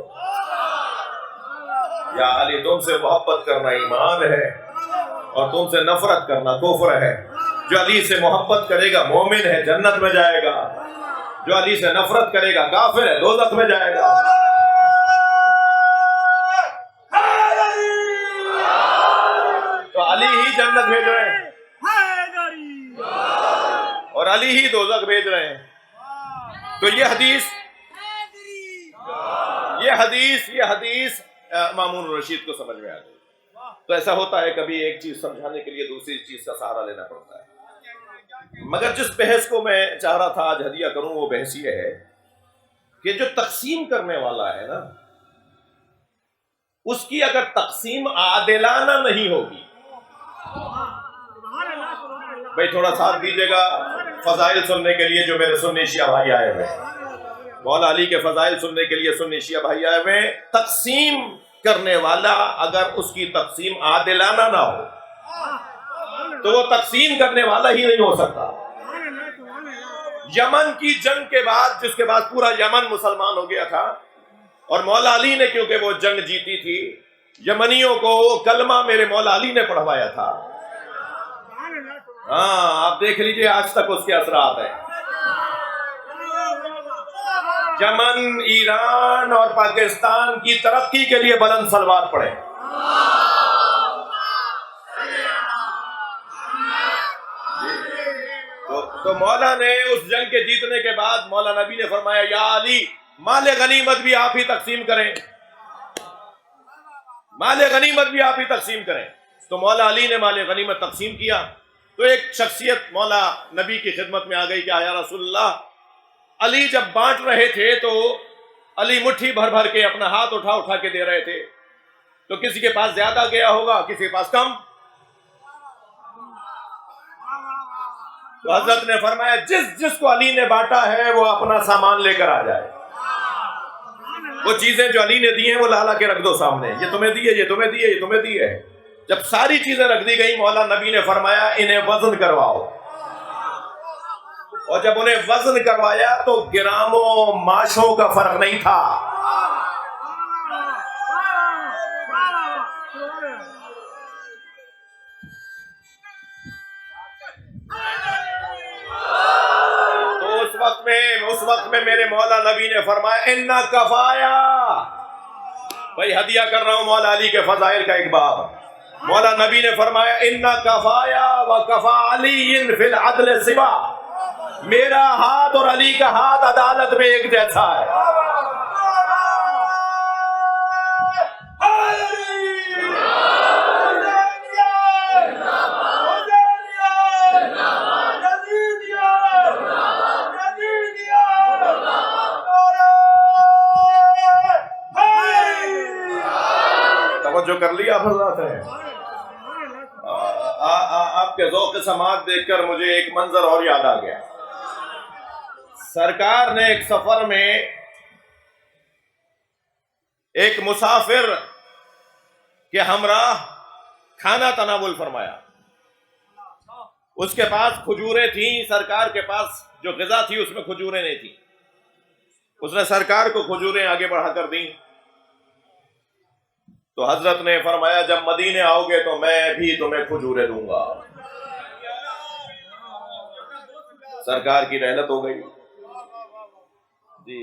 یا علی تم سے محبت کرنا ایمان ہے اور تم سے نفرت کرنا کفر ہے. جو علی سے محبت کرے گا مومن ہے، جنت میں جائے گا. جو علی سے نفرت کرے گا کافر ہے، دوزخ میں جائے گا. تو علی ہی جنت بھیج رہے ہیں اور علی ہی دوزخ بھیج رہے ہیں. تو یہ حدیث مامون رشید کو سمجھ میں آ گئی. تو ایسا ہوتا ہے کبھی ایک چیز سمجھانے کے لیے دوسری چیز کا سہارا لینا پڑتا ہے. مگر جس بحث کو میں چاہ رہا تھا آج ہدیہ کروں وہ بحث یہ ہے کہ جو تقسیم کرنے والا ہے نا، اس کی اگر تقسیم عادلانہ نہیں ہوگی. بھائی تھوڑا ساتھ دیجیے گا فضائل سننے کے لیے جو میرے سنی شیعہ بھائی آئے ہوئے ہیں. مولا علی کے فضائل سننے کے لیے سنی شیعہ بھائی آئے ہوئے ہیں. تقسیم کرنے والا اگر اس کی تقسیم عادلانہ نہ ہو تو وہ تقسیم کرنے والا ہی نہیں ہو سکتا. یمن کی جنگ کے بعد جس کے بعد پورا یمن مسلمان ہو گیا تھا اور مولا علی نے کیونکہ وہ جنگ جیتی تھی، یمنیوں کو کلمہ میرے مولا علی نے پڑھوایا تھا. ہاں آپ دیکھ لیجئے آج تک اس کے اثرات ہیں. یمن، ایران اور پاکستان کی ترقی کے لیے بلند صلوات پڑھیں. تو مولا نے اس جنگ کے جیتنے کے بعد مولا نبی نے فرمایا یا علی مال غنیمت بھی آپ ہی تقسیم کریں، مال غنیمت بھی آپ ہی تقسیم کریں. تو مولا علی نے مال غنیمت تقسیم کیا. تو ایک شخصیت مولا نبی کی خدمت میں آ گئی کہ یا رسول اللہ، علی جب بانٹ رہے تھے تو علی مٹھی بھر بھر کے اپنا ہاتھ اٹھا اٹھا کے دے رہے تھے، تو کسی کے پاس زیادہ گیا ہوگا کسی کے پاس کم. تو حضرت نے فرمایا جس کو علی نے بانٹا ہے وہ اپنا سامان لے کر آ جائے. وہ چیزیں جو علی نے دی ہیں وہ لا کے رکھ دو سامنے، یہ تمہیں دیے، یہ تمہیں دیے، یہ تمہیں دیے. جب ساری چیزیں رکھ دی گئی مولا نبی نے فرمایا انہیں وزن کرواؤ. اور جب انہیں وزن کروایا تو گراموں ماشوں کا فرق نہیں تھا. اس وقت میں میرے مولا نبی نے فرمایا اِنَّا کفایا. بھائی ہدیہ کر رہا ہوں مولا علی کے فضائل کا ایک باب. مولا نبی نے فرمایا اِنَّا کفایا وَكَفَى عَلِيٍّ فِي الْعَدْلِ سِوَا. میرا ہاتھ اور علی کا ہاتھ عدالت میں ایک جیسا ہے. جو کر لیا حضرات ہے. آپ کے ذوق سماعت دیکھ کر مجھے ایک منظر اور یاد آ گیا. سرکار نے ایک سفر میں ایک مسافر کے ہمراہ کھانا تناول فرمایا. اس کے پاس کھجوریں تھیں، سرکار کے پاس جو غذا تھی اس میں کھجوریں نہیں تھیں. اس نے سرکار کو کھجوریں آگے بڑھا کر دیں. تو حضرت نے فرمایا جب مدینے آؤ گے تو میں بھی تمہیں کھجوریں دوں گا. سرکار کی رحلت ہو گئی. جی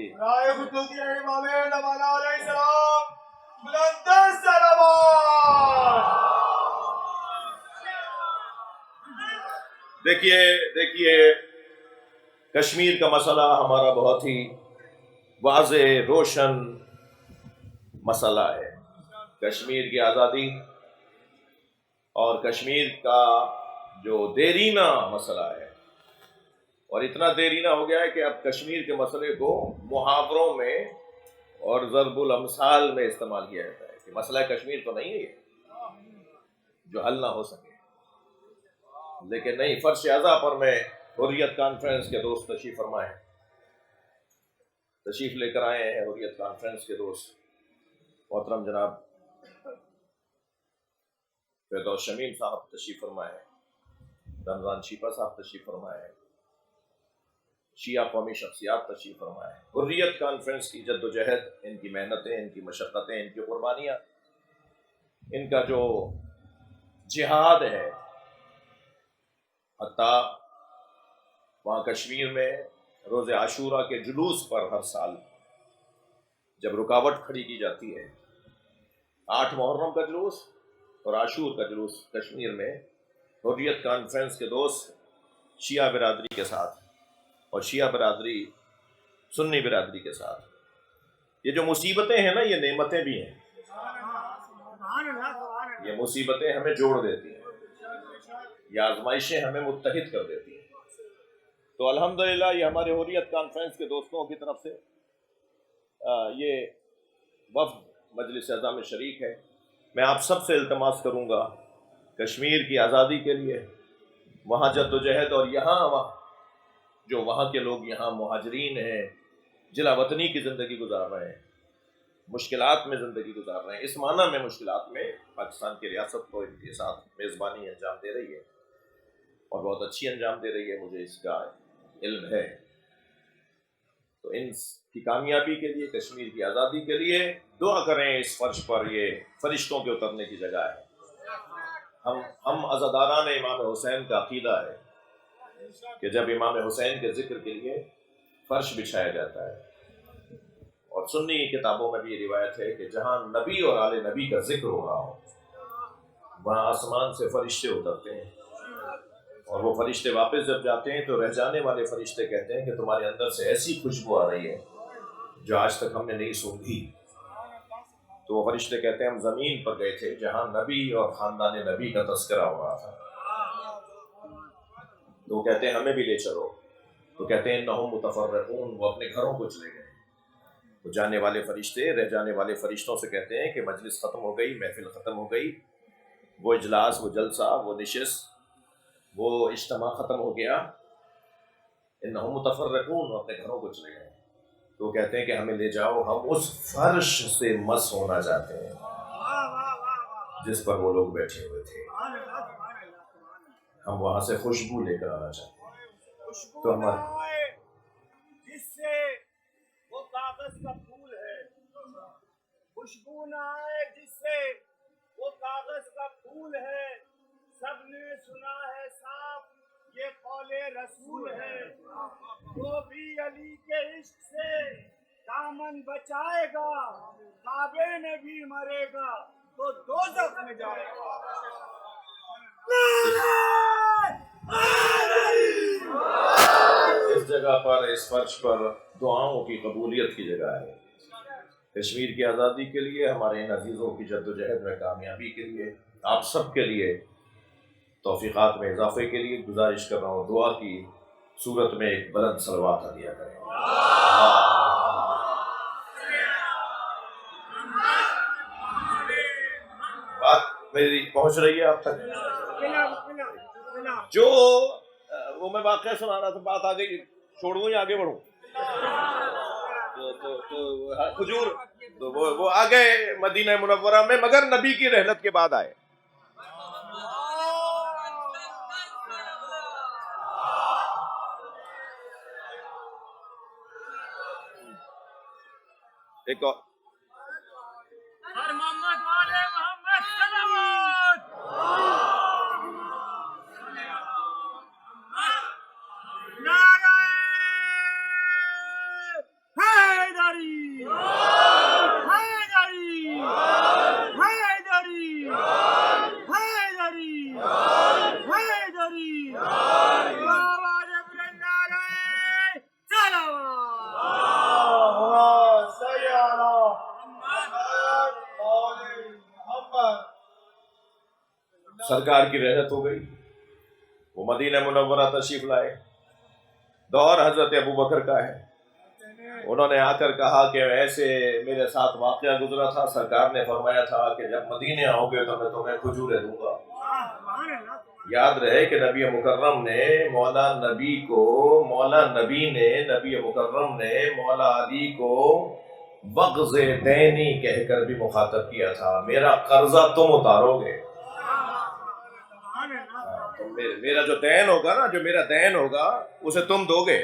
دیکھیے کشمیر کا مسئلہ ہمارا بہت ہی واضح روشن مسئلہ ہے. کشمیر کی آزادی اور کشمیر کا جو دیرینہ مسئلہ ہے، اور اتنا دیرینہ ہو گیا ہے کہ اب کشمیر کے مسئلے کو محاوروں میں اور ضرب الامثال میں استعمال کیا جاتا ہے کہ مسئلہ کشمیر تو نہیں ہے جو حل نہ ہو سکے. لیکن نہیں، فرش اعضا پر میں حریت کانفرنس کے دوست تشریف فرمائے تشریف لے کر آئے ہیں حریت کانفرنس کے دوست محترم جناب فردوس شمیم صاحب تشریف فرمائے ہیں، رمضان شیپا صاحب تشریف فرمائے ہیں، شیعہ قومی شخصیات تشریف فرمائے ہیں۔ حریت کانفرنس کی جد و جہد، ان کی محنتیں، ان کی مشقتیں، ان کی قربانیاں، ان کا جو جہاد ہے، حتیٰ وہاں کشمیر میں روز عاشورہ کے جلوس پر ہر سال جب رکاوٹ کھڑی کی جاتی ہے، 8 محرم کا جلوس اور عاشور کا جلوس کشمیر میں حریت کانفرنس کے دوست شیعہ برادری کے ساتھ اور شیعہ برادری سنی برادری کے ساتھ، یہ جو مصیبتیں ہیں نا، یہ نعمتیں بھی ہیں، یہ مصیبتیں ہمیں جوڑ دیتی ہیں، یہ آزمائشیں ہمیں متحد کر دیتی ہیں۔ تو الحمدللہ یہ ہمارے حریت کانفرنس کے دوستوں کی طرف سے یہ وفد مجلس اعظم میں شریک ہے۔ میں آپ سب سے التماس کروں گا کشمیر کی آزادی کے لیے وہاں جد و جہد، اور یہاں جو وہاں کے لوگ یہاں مہاجرین ہیں، جلا وطنی کی زندگی گزار رہے ہیں، مشکلات میں زندگی گزار رہے ہیں، اس معنی میں مشکلات میں پاکستان کی ریاست کو ان کے ساتھ میزبانی انجام دے رہی ہے اور بہت اچھی انجام دے رہی ہے، مجھے اس کا علم ہے۔ تو ان کی کامیابی کے لیے، کشمیر کی آزادی کے لیے دعا کریں۔ اس فرش پر یہ فرشتوں کے اترنے کی جگہ ہے۔ ہم عزاداران امام حسین کا عقیدہ ہے کہ جب امام حسین کے ذکر کے لیے فرش بچھایا جاتا ہے، اور سنی کتابوں میں بھی یہ روایت ہے کہ جہاں نبی اور آل نبی کا ذکر ہو رہا ہو وہاں آسمان سے فرشتے اترتے ہیں، اور وہ فرشتے واپس جب جاتے ہیں تو رہ جانے والے فرشتے کہتے ہیں کہ تمہارے اندر سے ایسی خوشبو آ رہی ہے جو آج تک ہم نے نہیں سونگھی۔ تو وہ فرشتے کہتے ہیں ہم زمین پر گئے تھے جہاں نبی اور خاندان نبی کا تذکرہ ہو رہا تھا، تو وہ کہتے ہیں ہمیں بھی لے چلو۔ تو کہتے ہیں انہم متفرقون، وہ اپنے گھروں کو چلے گئے۔ وہ جانے والے فرشتے رہ جانے والے فرشتوں سے کہتے ہیں کہ مجلس ختم ہو گئی، محفل ختم ہو گئی، وہ اجلاس، وہ جلسہ، وہ نشست، وہ اجتماع ختم ہو گیا، انہم متفرقون، اپنے گھروں کو چلے گئے۔ تو وہ کہتے ہیں کہ ہمیں لے جاؤ، ہم اس فرش سے مس ہونا چاہتے ہیں جس پر وہ لوگ بیٹھے ہوئے تھے، ہم وہاں سے خوشبو لے کر آنا چاہتے ہیں۔ تو ہمارے جس سے وہ کاغذ کا پھول ہے، خوشبو نہ آئے جس سے وہ کاغذ کا پھول ہے، سب نے سنا ہے صاف یہ قول رسول ہے، وہ بھی علی کے عشق سے دامن بچائے گا، کعبے میں بھی مرے گا تو دوزخ میں جائے گا۔ اس جگہ پر، اس فرش پر دعاؤں کی قبولیت کی جگہ ہے۔ کشمیر کی آزادی کے لیے، ہمارے ان عزیزوں کی جد و جہد میں کامیابی کے لیے، آپ سب کے لیے توفیقات میں اضافے کے لیے گزارش کر رہا ہوں، دعا کی صورت میں ایک بلند صلوات عطیہ کریں۔ بات میری پہنچ رہی ہے آپ تک؟ جو وہ میں واقعہ سنا رہا تھا، بات آ گئی، چھوڑ دوں یا آگے بڑھوں؟ تو کھجور تو وہ آ گئے مدینہ منورہ میں، مگر نبی کی رحلت کے بعد آئے۔ ایک اور محمد والے محمد صلوات، نعرہ حیدری، حیدری، حیدری، حیدری، حیدری، آواز بلند نعرہ صلوات۔ سرکار کی رحلت ہو گئی، وہ مدینہ منورہ تشریف لائے۔ دور حضرت ابو بکر کا ہے، انہوں نے آ کر کہا کہ ایسے میرے ساتھ واقعہ گزرا تھا، سرکار نے فرمایا تھا کہ جب مدینے آؤ گے تو میں تمہیں کھجوریں دوں گا۔ یاد رہے کہ نبی مکرم نے مولا نبی مکرم نے مولا علی کو بغض دینی کہہ کر بھی مخاطب کیا تھا، میرا قرضہ تم اتارو گے، میرا جو دین ہوگا نا، جو میرا دین ہوگا اسے تم دو گے۔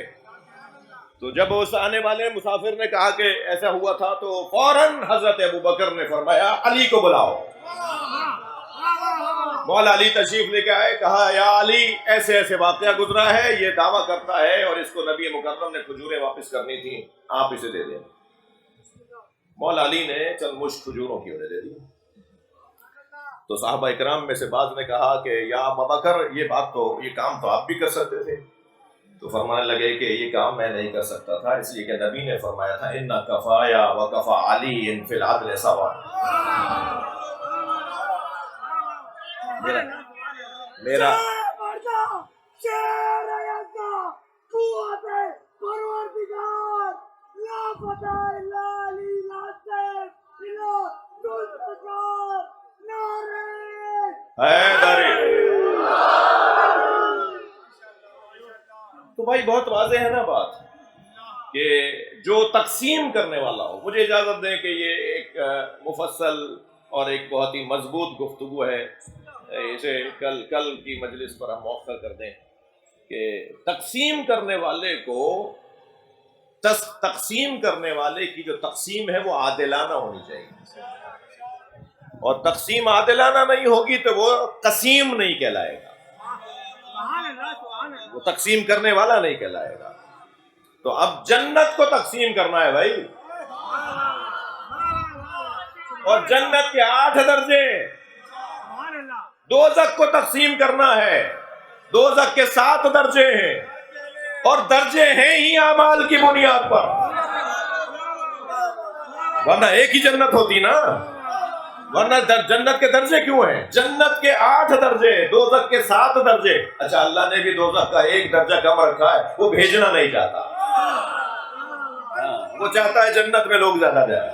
تو جب اس آنے والے مسافر نے کہا کہ ایسا ہوا تھا تو فوراً حضرت ابوبکر نے فرمایا علی کو بلاؤ۔ مولا علی تشریف لے کے آئے، کہا یا علی ایسے ایسے واقعہ گزرا ہے، یہ دعویٰ کرتا ہے اور اس کو نبی مکرم نے کھجوریں واپس کرنی تھی، آپ اسے دے دیں۔ مولا علی نے چند مشت کھجوروں کی انہیں دے دی۔ تو صحابہ اکرام میں سے بعض نے کہا کہ یا ابوبکر یہ کام تو آپ بھی کر سکتے تھے۔ تو فرمانے لگے کہ یہ کام میں نہیں کر سکتا تھا، اس لیے کہ نبی نے فرمایا تھا ان کفایا وکفا علی فی العدل سوا۔ میرا تو بھائی بہت واضح ہے نا بات کہ جو تقسیم کرنے والا ہو، مجھے اجازت دیں کہ یہ ایک مفصل اور ایک بہت ہی مضبوط گفتگو ہے، اسے کل کی مجلس پر ہم موقع کر دیں کہ تقسیم کرنے والے کی جو تقسیم ہے وہ عادلانہ ہونی چاہیے، اور تقسیم عادلانہ نہیں ہوگی تو وہ قسیم نہیں کہلائے گا، وہ تقسیم کرنے والا نہیں کہلائے گا۔ تو اب جنت کو تقسیم کرنا ہے بھائی، اور جنت کے 8 درجے، دوزخ کو تقسیم کرنا ہے، دوزخ کے 7 درجے ہیں، اور درجے ہیں ہی اعمال کی بنیاد پر، ورنہ ایک ہی جنت ہوتی نا، ورنہ جنت کے درجے کیوں ہیں؟ جنت کے 8 درجے، دوزخ کے 7 درجے۔ اچھا اللہ نے بھی دوزخ کا 1 درجہ کم رکھا ہے، وہ بھیجنا نہیں چاہتا، وہ چاہتا ہے جنت میں لوگ زیادہ جائیں،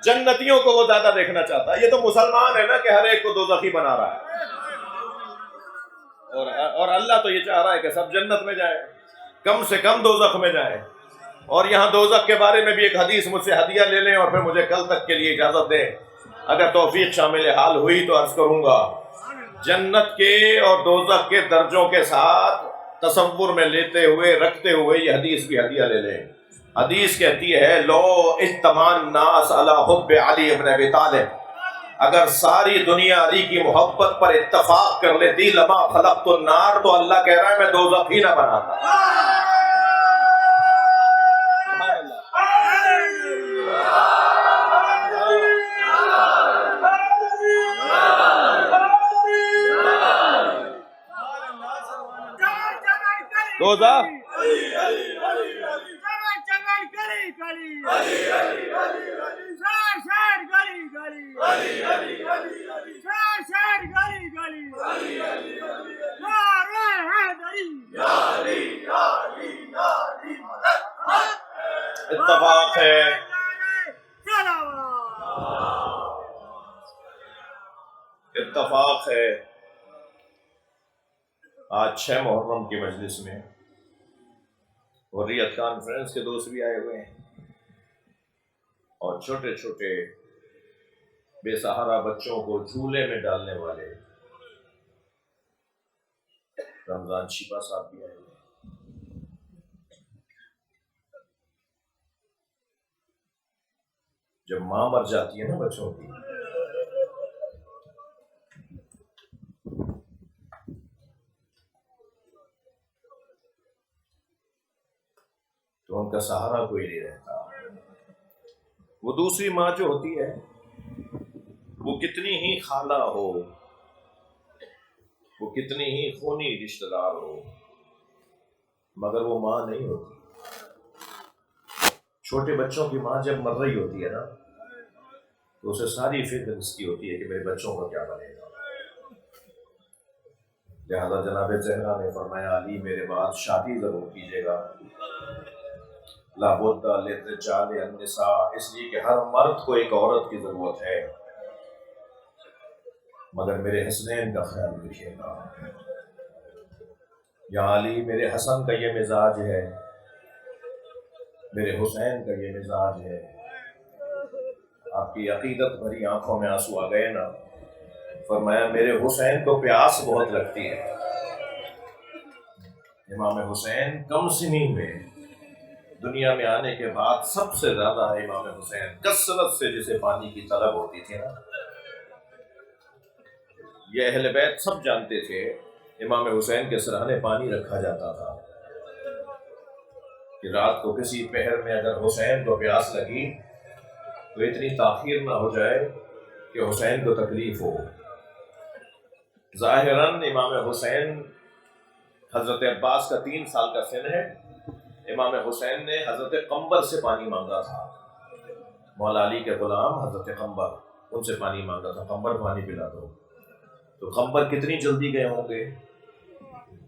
جنتیوں کو وہ زیادہ دیکھنا چاہتا ہے۔ یہ تو مسلمان ہے نا کہ ہر ایک کو دوزخی بنا رہا ہے، اور اللہ تو یہ چاہ رہا ہے کہ سب جنت میں جائیں، کم سے کم دوزخ میں جائیں۔ اور یہاں دوزخ کے بارے میں بھی ایک حدیث مجھ سے ہدیہ لے لیں اور پھر مجھے کل تک کے لیے اجازت دیں، اگر توفیق شامل حال ہوئی تو عرض کروں گا۔ جنت کے اور دوزخ کے درجوں کے ساتھ تصور میں لیتے ہوئے رکھتے ہوئے یہ حدیث بھی ہدیہ لے لیں۔ حدیث کہتی ہے لو اجتمع الناس علی حب علی ابن ابی طالب، اگر ساری دنیا علی کی محبت پر اتفاق کر لیتی لما خلقت النار، تو اللہ کہہ رہا ہے میں دوزخ ہی نہ بناتا۔ دوزخ اتفاق ہے، اتفاق ہے۔ آج 6 محرم کی مجلس میں حریت کانفرنس کے دوست بھی آئے ہوئے ہیں، اور چھوٹے چھوٹے بے سہارا بچوں کو جھولے میں ڈالنے والے رمضان شیپا صاحب بھی آئے ہوئے ہیں۔ جب ماں مر جاتی ہے نا بچوں کی، تو ان کا سہارا کوئی نہیں رہتا۔ وہ دوسری ماں جو ہوتی ہے وہ کتنی ہی خالہ ہو، وہ کتنی ہی خونی رشتہ دار ہو، مگر وہ ماں نہیں ہوتی۔ چھوٹے بچوں کی ماں جب مر رہی ہوتی ہے نا تو اسے ساری فکر اس کی ہوتی ہے کہ میرے بچوں کا کیا بنے گا۔ لہذا جناب زہرا نے فرمایا علی میرے بعد شادی ضرور کیجیے گا، لابد للرجال النساء، اس لیے کہ ہر مرد کو ایک عورت کی ضرورت ہے۔ مگر میرے حسنین کا خیال رکھیے گا۔ یا علی میرے حسن کا یہ مزاج ہے، میرے حسین کا یہ مزاج ہے۔ آپ کی عقیدت بھری آنکھوں میں آنسو آ گئے نا، فرمایا میرے حسین کو پیاس بہت لگتی ہے۔ امام حسین کم سنی میں دنیا میں آنے کے بعد سب سے زیادہ امام حسین کثرت سے جسے پانی کی طلب ہوتی تھی نا، یہ اہل بیت سب جانتے تھے امام حسین کے سرہانے پانی رکھا جاتا تھا کہ رات کو کسی پہر میں اگر حسین کو پیاس لگی تو اتنی تاخیر نہ ہو جائے کہ حسین کو تکلیف ہو۔ ظاہراً امام حسین، حضرت عباس کا 3 سال کا سن ہے، امام حسین نے حضرت قمبر سے پانی مانگا تھا، مولا علی کے غلام حضرت قمبر، ان سے پانی مانگا تھا، قمبر پانی پلا دو۔ تو قمبر کتنی جلدی گئے ہوں گے؟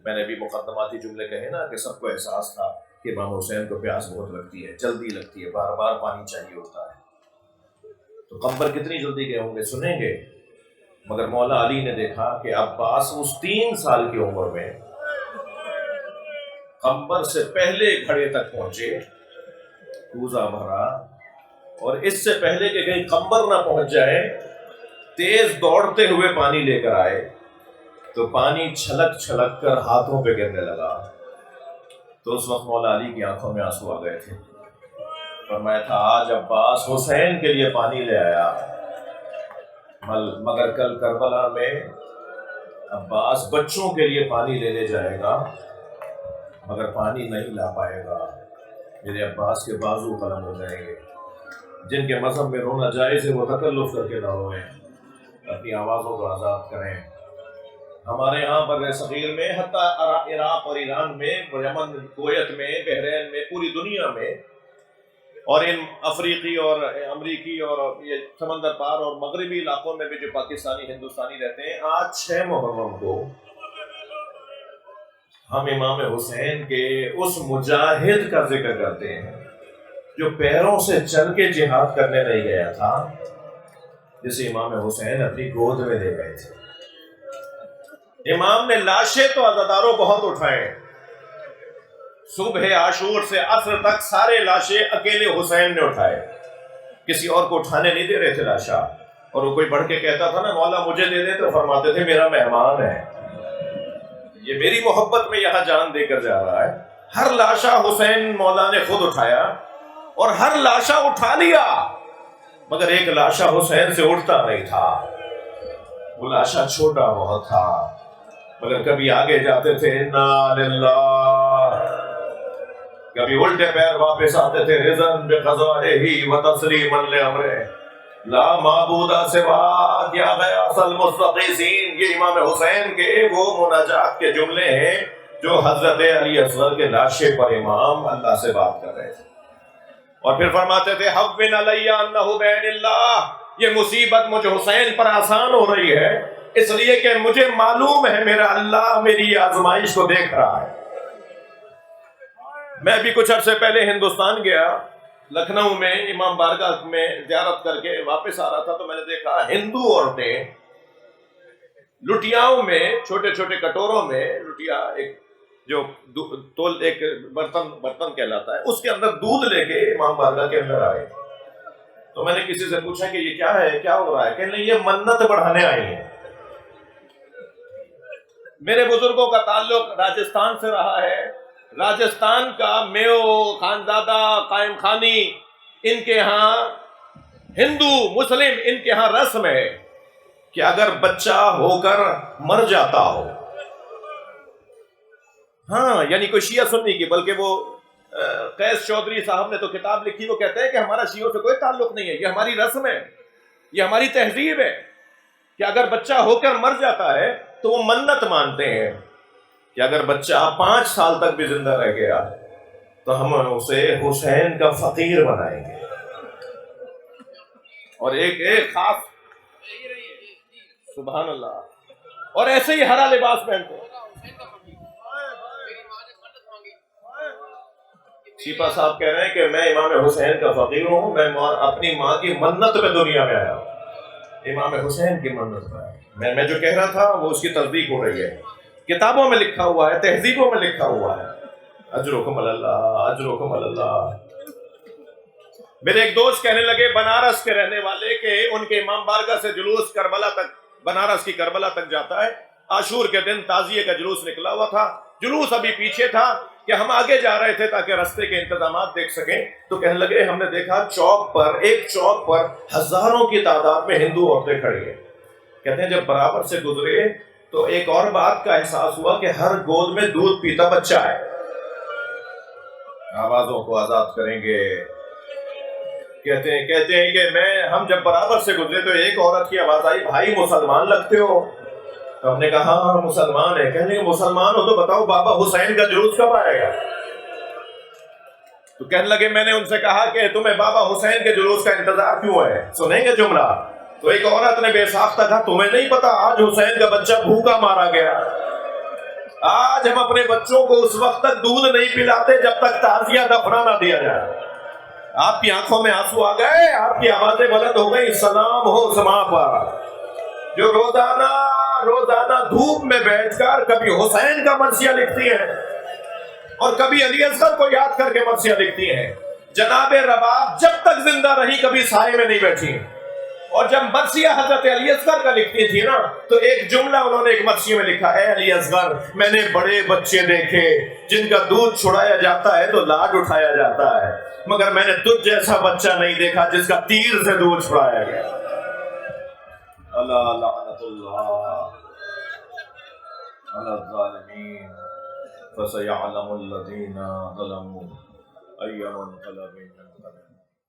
میں نے بھی مقدماتی جملے کہے نا کہ سب کو احساس تھا کہ امام حسین کو پیاس بہت لگتی ہے، جلدی لگتی ہے، بار بار پانی چاہیے ہوتا ہے۔ تو قمبر کتنی جلدی گئے ہوں گے سنیں گے، مگر مولا علی نے دیکھا کہ عباس اس 3 سال کی عمر میں قمبر سے پہلے گھڑے تک پہنچے، کوزہ بھرا، اور اس سے پہلے کہ کہیں قمبر نہ پہنچ جائے تیز دوڑتے ہوئے پانی لے کر آئے تو پانی چھلک چھلک کر ہاتھوں پہ گرنے لگا۔ تو اس وقت مولا علی کی آنکھوں میں آنسو آ گئے تھے، فرمایا تھا آج عباس حسین کے لیے پانی لے آیا، مگر کل کربلا میں عباس بچوں کے لیے پانی لینے جائے گا مگر پانی نہیں لا پائے گا۔ میرے عباس کے بازو قلم ہو جائیں گے۔ جن کے مذہب میں رونا جائز ہے وہ تکلف کر کے نہ روئیں، اپنی آوازوں کو آزاد کریں۔ ہمارے یہاں بر صغیر میں، حتیٰ عراق اور ایران میں، یمن، کویت میں، بحرین میں، پوری دنیا میں، اور ان افریقی اور امریکی اور یہ سمندر پار اور مغربی علاقوں میں بھی جو پاکستانی ہندوستانی رہتے ہیں، آج 6 محرم کو ہم امام حسین کے اس مجاہد کا ذکر کرتے ہیں جو پیروں سے چل کے جہاد کرنے نہیں گیا تھا، جسے امام حسین اپنی گود میں لے گئے تھے۔ امام نے لاشیں تو عزاداروں بہت اٹھائے، صبح عاشور سے عصر تک سارے لاشیں اکیلے حسین نے اٹھائے، کسی اور کو اٹھانے نہیں دے رہے تھے لاشا۔ اور وہ کوئی بڑھ کے کہتا تھا نا مولا مجھے دے دے، تو فرماتے تھے میرا مہمان ہے، یہ میری محبت میں یہاں جان دے کر جا رہا ہے۔ ہر لاشا حسین مولا نے خود اٹھایا، اور ہر لاشا اٹھا لیا، مگر ایک لاشا حسین سے اٹھتا نہیں تھا، وہ لاشا چھوٹا بہت تھا، مگر کبھی آگے جاتے تھے انا للہ، کبھی الٹے پیر واپس آتے تھے رضن بقضائہ و تسلیما لامرہ لا معبود سوا کیا غیاث المستغیثین۔ یہ امام حسین کے وہ مناجات کے جملے ہیں جو حضرت علی اصغر کے لاشے پر امام اللہ سے بات کر رہے تھے، اور پھر فرماتے تھے حون علی انہ بین اللہ، یہ مصیبت مجھے حسین پر آسان ہو رہی ہے اس لیے کہ مجھے معلوم ہے میرا اللہ میری آزمائش کو دیکھ رہا ہے۔ میں بھی کچھ عرصے پہلے ہندوستان گیا، لکھنؤ میں امام بارگاہ میں زیارت کر کے واپس آ رہا تھا، تو میں نے دیکھا ہندو عورتیں لٹیاؤں میں، چھوٹے چھوٹے کٹوروں میں، لٹیا ایک جو ایک برتن کہلاتا ہے، اس کے اندر دودھ لے کے امام بارگاہ کے اندر آئے۔ تو میں نے کسی سے پوچھا کہ یہ کیا ہے، کیا ہو رہا ہے؟ کہنے یہ منت بڑھانے آئی ہیں۔ میرے بزرگوں کا تعلق راجستھان سے رہا ہے، راجستھان کا میو، خانزادہ، قائم خانی، ان کے ہاں ہندو مسلم، ان کے ہاں رسم ہے کہ اگر بچہ ہو کر مر جاتا ہو، ہاں یعنی کوئی شیعہ سنی کی، بلکہ وہ قیس چودھری صاحب نے تو کتاب لکھی، وہ کہتے ہیں کہ ہمارا شیعوں سے کوئی تعلق نہیں ہے، یہ ہماری رسم ہے، یہ ہماری تہذیب ہے کہ اگر بچہ ہو کر مر جاتا ہے تو وہ منت مانتے ہیں کہ اگر بچہ 5 سال تک بھی زندہ رہ گیا تو ہم اسے حسین کا فقیر بنائیں گے، اور ایک خاص، سبحان اللہ، اور ایسے ہی ہرا لباس پہنتے ہیں۔ شیپا صاحب کہہ رہے ہیں کہ میں امام حسین کا فقیر ہوں، میں اپنی ماں کی منت پہ دنیا میں آیا ہوں۔ امام حسین کی منت پر میں جو کہہ رہا تھا وہ اس کی تصدیق ہو رہی ہے، کتابوں میں لکھا ہوا ہے، تہذیبوں میں لکھا ہوا ہے، اجرکم اللہ، اجرکم اللہ۔ میرے ایک دوست کہنے لگے بنارس کے رہنے والے کہ ان کے امام بارگاہ سے جلوس کربلا تک، بنارس کی کربلا تک جاتا ہے، عاشور کے دن تعزیے کا جلوس نکلا ہوا تھا، جلوس ابھی پیچھے تھا کہ ہم آگے جا رہے تھے تاکہ راستے کے انتظامات دیکھ سکیں، تو کہنے لگے ہم نے دیکھا چوک پر، ایک چوک پر ہزاروں کی تعداد میں ہندو عورتیں کھڑی ہیں۔ کہتے ہیں جب برابر سے گزرے تو ایک اور بات کا احساس ہوا کہ ہر گود میں دودھ پیتا بچہ ہے۔ آوازوں کو آزاد کریں گے۔ کہتے ہیں کہ ہم جب برابر سے گزرے تو ایک عورت کی آواز آئی، بھائی مسلمان لگتے ہو؟ تو ہم نے کہا ہاں مسلمان ہے۔ کہنے کہ مسلمان ہو تو بتاؤ بابا حسین کا جلوس کب آئے گا؟ تو کہنے لگے میں نے ان سے کہا کہ تمہیں بابا حسین کے جلوس کا انتظار کیوں ہے؟ سنیں گے جملہ؟ تو ایک عورت نے بے ساختہ کہا تمہیں نہیں پتا آج حسین کا بچہ بھوکا مارا گیا، آج ہم اپنے بچوں کو اس وقت تک دودھ نہیں پلاتے جب تک تعزیہ دفنا نہ دیا جائے۔ آپ کی آنکھوں میں آنسو آ گئے، آپ کی آوازیں بلند ہو گئی، سلام ہو سما پر جو روزانہ دھوپ میں بیٹھ کر کبھی حسین کا مرثیہ لکھتی ہیں اور کبھی علی اصغر کو یاد کر کے مرثیہ لکھتی ہیں۔ جناب رباب جب تک زندہ رہی کبھی سائے میں نہیں بیٹھی، اور جب مرثیہ حضرت علی اصغر کا لکھتی تھی نا تو ایک جملہ انہوں نے ایک مرثیے میں لکھا، اے علی اصغر میں نے بڑے بچے دیکھے جن کا دودھ چھڑایا جاتا ہے تو لاڈ اٹھایا جاتا ہے، مگر میں نے تجھ جیسا بچہ نہیں دیکھا جس کا تیر سے دودھ چھڑایا گیا۔ اللہ لعنت اللہ علی الظالمین فسیعلم الذین ظلموا ای منقلب ینقلبون۔